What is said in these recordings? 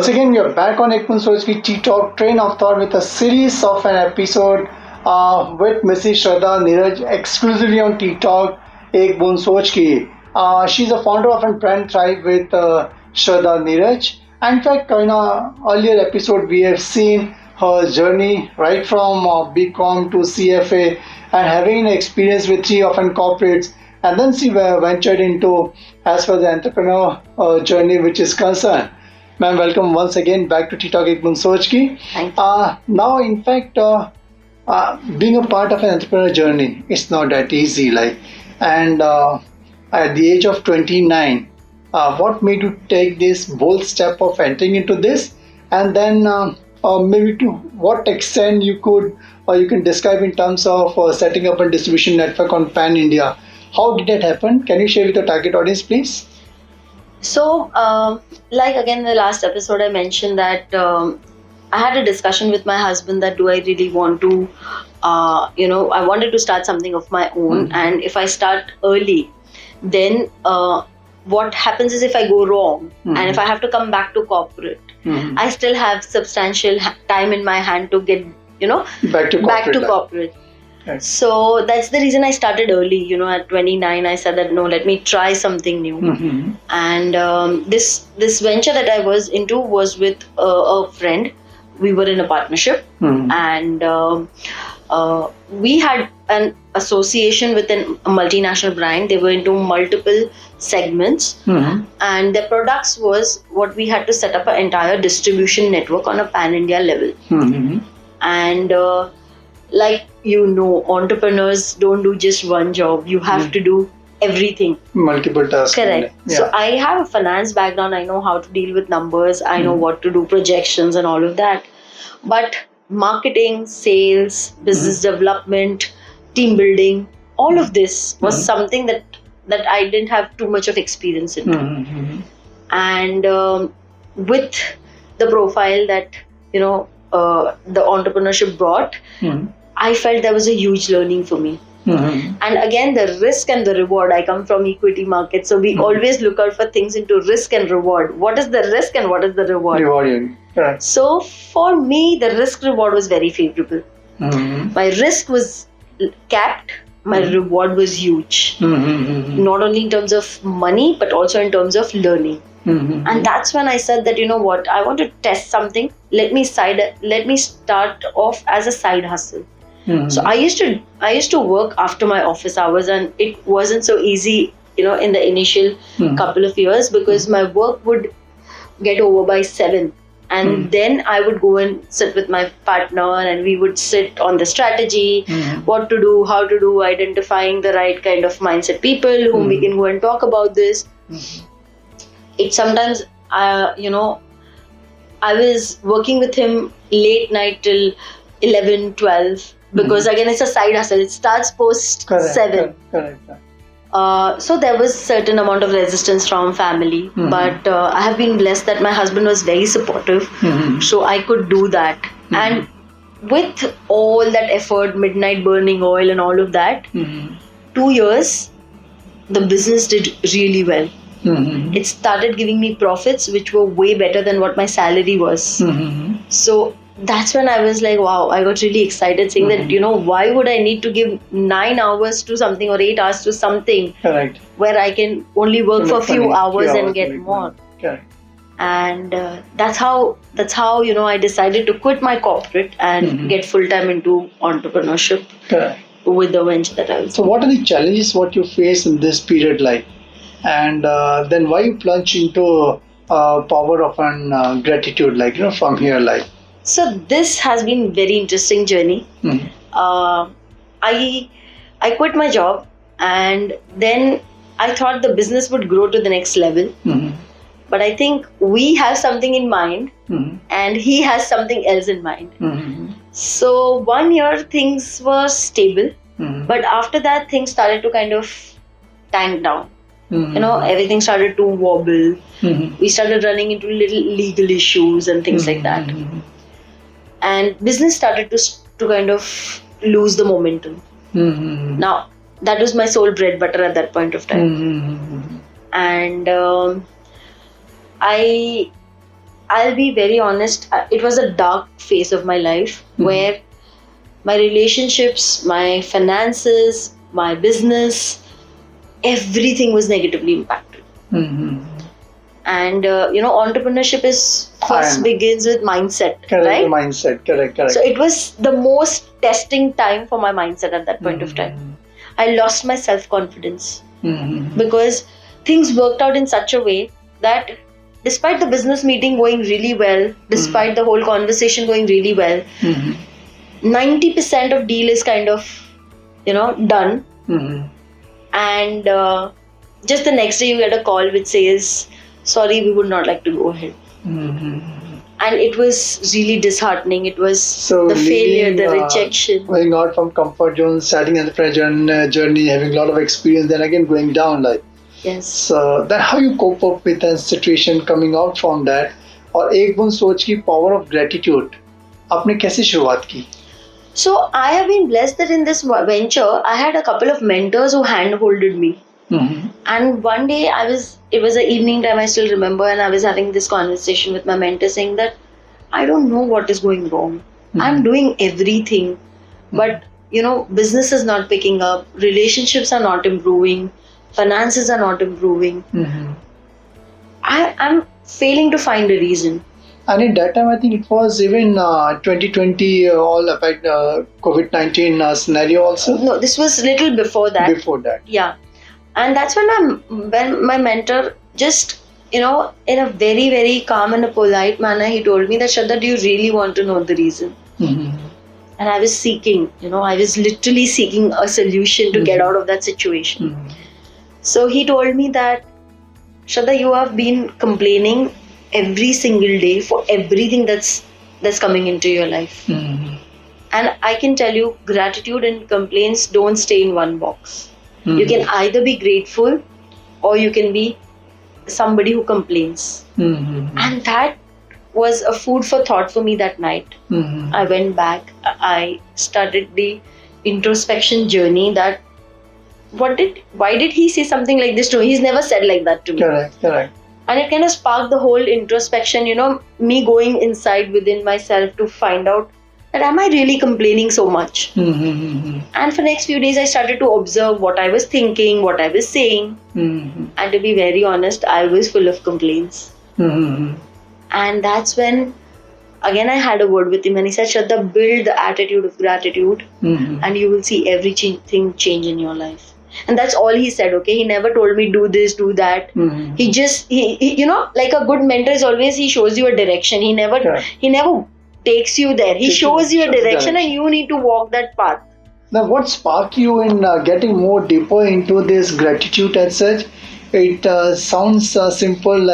Once again, we are back on Boond Soch की ttalk train of thought with a series of an episode with Mrs. Shraddha Neeraj exclusively on ttalk एक Boond Soch की. She's a founder of a brand Thrive with Shraddha Neeraj. In fact, in an earlier episode, we have seen her journey right from BCom to CFA and having an experience with three different corporates. And then she ventured into as far as the entrepreneur journey which is concerned. Ma'am, welcome once again back to ttalk ek Boond Soch ki. Thank you. Now, in fact, being a part of an entrepreneur journey, it's not that easy. And at the age of 29, what made you take this bold step of entering into this? And then maybe to what extent you can describe in terms of setting up a distribution network on Pan India. How did that happen? Can you share with the target audience, please? So, like again, the last episode I mentioned that I had a discussion with my husband that do I really want to, I wanted to start something of my own. Mm-hmm. And if I start early, then what happens is if I go wrong Mm-hmm. and if I have to come back to corporate, Mm-hmm. I still have substantial time in my hand to get, Back to corporate. Right. So that's the reason I started early. At 29, I said that no, let me try something new. Mm-hmm. And this venture that I was into was with a friend. We were in a partnership, Mm-hmm. and we had an association with a multinational brand. They were into multiple segments, Mm-hmm. and their products was what we had to set up an entire distribution network on a pan-India level. Mm-hmm. And entrepreneurs don't do just one job. You have to do everything. Multiple tasks. Correct. Yeah. So I have a finance background. I know how to deal with numbers. I know what to do, projections and all of that. But marketing, sales, business development, team building, all of this was something that I didn't have too much of experience in. Mm-hmm. And with the profile that the entrepreneurship brought, Mm-hmm. I felt there was a huge learning for me. Mm-hmm. And again, the risk and the reward. I come from equity market, so we always look out for things into risk and reward. What is the risk and what is the reward? Rewarding. Correct. So for me, the risk reward was very favorable. Mm-hmm. My risk was capped. My reward was huge. Mm-hmm. Not only in terms of money, but also in terms of learning. Mm-hmm. And that's when I said that, I want to test something. Let me start off as a side hustle. Mm-hmm. So I used to work after my office hours, and it wasn't so easy, in the initial couple of years, because my work would get over by 7. And then I would go and sit with my partner, and we would sit on the strategy, what to do, how to do, identifying the right kind of mindset people whom we can go and talk about this. It sometimes, I was working with him late night till 11, 12, because again, it's a side hustle. It starts post 7. Correct. So there was certain amount of resistance from family, but I have been blessed that my husband was very supportive, so I could do that. And with all that effort, midnight burning oil and all of that, 2 years, the business did really well. Mm-hmm. It started giving me profits which were way better than what my salary was. Mm-hmm. So that's when I was like, wow, I got really excited saying that, why would I need to give 9 hours to something or 8 hours to something Correct. where I can only work for a few hours and get more. Correct. And that's how I decided to quit my corporate and get full-time into entrepreneurship. Correct. With the venture that I was. So what are the challenges what you face in this period like? And then why you plunge into power of gratitude from here like? So this has been very interesting journey. I quit my job, and then I thought the business would grow to the next level. But I think we have something in mind, and he has something else in mind. So 1 year things were stable, but after that things started to kind of tank down. Everything started to wobble. We started running into little legal issues and things like that. And business started to kind of lose the momentum. Now, that was my sole bread butter at that point of time. And I I'll be very honest, it was a dark phase of my life where my relationships, my finances, my business, everything was negatively impacted. And entrepreneurship is first begins with mindset, correct, right? Mindset, correct. So it was the most testing time for my mindset at that point of time. I lost my self-confidence because things worked out in such a way that despite the business meeting going really well, despite the whole conversation going really well, 90% of deal is kind of, done. And just the next day you get a call which says, sorry, we would not like to go ahead. And it was really disheartening. It was the failure, the rejection. Going out from comfort zone, starting an entrepreneurial journey, having a lot of experience, then again going down. Yes. So then how you cope up with a situation coming out from that? और एक बूंद सोच की power of gratitude आपने कैसे शुरुआत की? So I have been blessed that in this venture, I had a couple of mentors who hand-holded me. And one day it was an evening time, I still remember, and I was having this conversation with my mentor saying that I don't know what is going wrong. I'm doing everything, but business is not picking up, relationships are not improving, finances are not improving. I'm failing to find a reason. And in that time, I think it was even 2020 all about COVID-19 scenario also. No, this was little before that. Before that. Yeah. And that's when my mentor just, in a very, very calm and a polite manner, he told me that, Shraddha, do you really want to know the reason? And I was seeking, I was literally seeking a solution to get out of that situation. So he told me that, Shraddha, you have been complaining every single day for everything that's coming into your life. And I can tell you, gratitude and complaints don't stay in one box. You can either be grateful or you can be somebody who complains. And that was a food for thought for me that night. I went back. I started the introspection journey that why did he say something like this to me? He's never said like that to me. Correct. And it kind of sparked the whole introspection, me going inside within myself to find out that am I really complaining so much? And for next few days, I started to observe what I was thinking, what I was saying. And to be very honest, I was full of complaints. And that's when, again, I had a word with him and he said, Shraddha, build the attitude of gratitude and you will see everything change in your life. And that's all he said, okay? He never told me do this, do that. He just, he like a good mentor is always, he shows you a direction. He never takes you there. He shows you a direction and you need to walk that path. Now, what sparked you in getting more deeper into this gratitude as such? It sounds simple,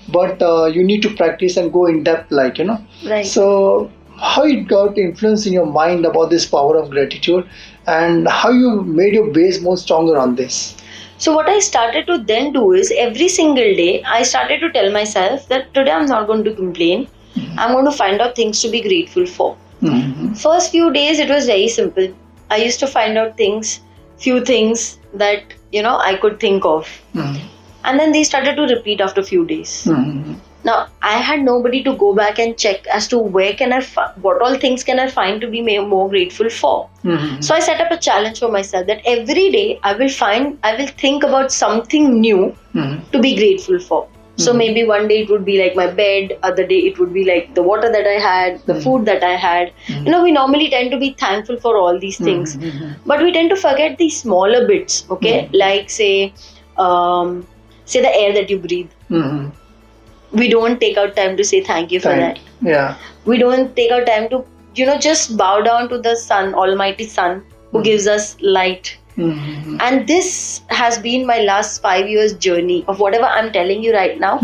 but you need to practice and go in depth, Right. So, how it got influence in your mind about this power of gratitude and how you made your base more stronger on this? So what I started to then do is every single day, I started to tell myself that today I'm not going to complain. I'm going to find out things to be grateful for. First few days, it was very simple. I used to find out few things that, I could think of. And then they started to repeat after a few days. Now, I had nobody to go back and check as to what all things can I find to be more grateful for. So I set up a challenge for myself that every day I will think about something new to be grateful for. So maybe one day it would be like my bed, other day it would be like the water that I had, the food that I had. We normally tend to be thankful for all these things. But we tend to forget these smaller bits, okay? Like say the air that you breathe. We don't take out time to say thank you for that. Yeah. We don't take out time to, just bow down to the sun, almighty sun, who gives us light. And this has been my last 5 years journey of whatever I'm telling you right now.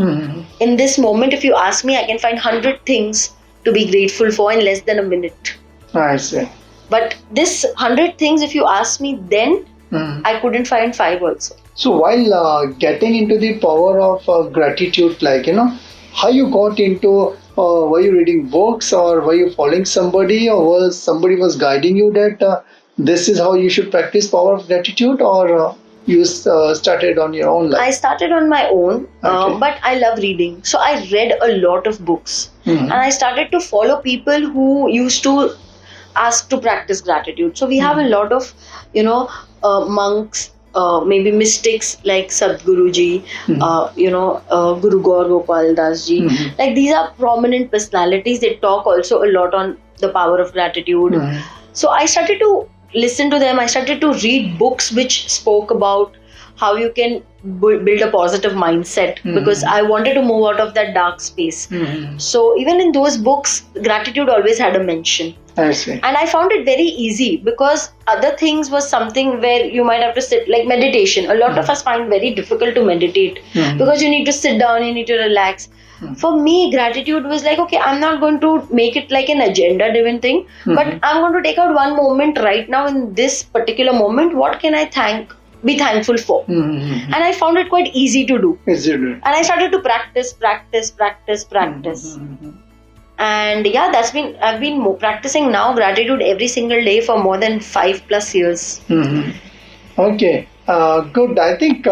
In this moment, if you ask me, I can find 100 things to be grateful for in less than a minute. I see. But this 100 things, if you ask me then, I couldn't find 5 also. So while getting into the power of gratitude, how you got into, were you reading books or were you following somebody or somebody was guiding you that this is how you should practice power of gratitude or? you started on your own life? I started on my own, Okay. but I love reading. So I read a lot of books. And I started to follow people who used to ask to practice gratitude. So we have a lot of, monks, maybe mystics like Sadhguruji, Guru Gaur Gopal Das ji. Like these are prominent personalities. They talk also a lot on the power of gratitude. So I started to listen to them. I started to read books which spoke about how you can build a positive mindset, because I wanted to move out of that dark space. So even in those books, gratitude always had a mention. I see. And I found it very easy, because other things was something where you might have to sit, like meditation. A lot of us find very difficult to meditate because you need to sit down, you need to relax. For me, gratitude was like, okay, I'm not going to make it like an agenda driven thing, but I'm going to take out one moment right now in this particular moment. What can I be thankful for? And I found it quite easy to do. And I started to practice. And yeah, I've been practicing now gratitude every single day for more than 5+ years. Okay, good. I think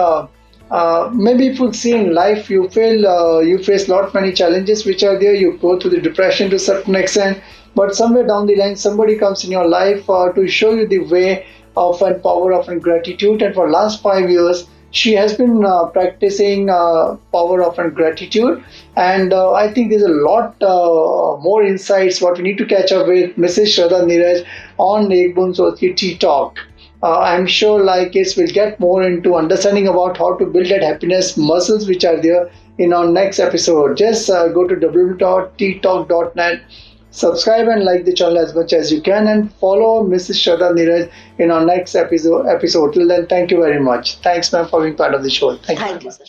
maybe if you see in life, you feel you face many challenges which are there. You go through the depression to a certain extent, but somewhere down the line, somebody comes in your life to show you the way of and power of and gratitude. And for last 5 years, she has been practicing power of and gratitude. And I think there's a lot more insights what we need to catch up with Mrs. Shraddha Neeraj on Boond Soch ki Tea Talk. I'm sure like it will get more into understanding about how to build that happiness muscles which are there in our next episode. Just go to www.ttalk.net, subscribe and like the channel as much as you can, and follow Mrs. Shraddha Neeraj in our next episode. Till then, thank you very much. Thanks, ma'am, for being part of the show. Thank you, Sir.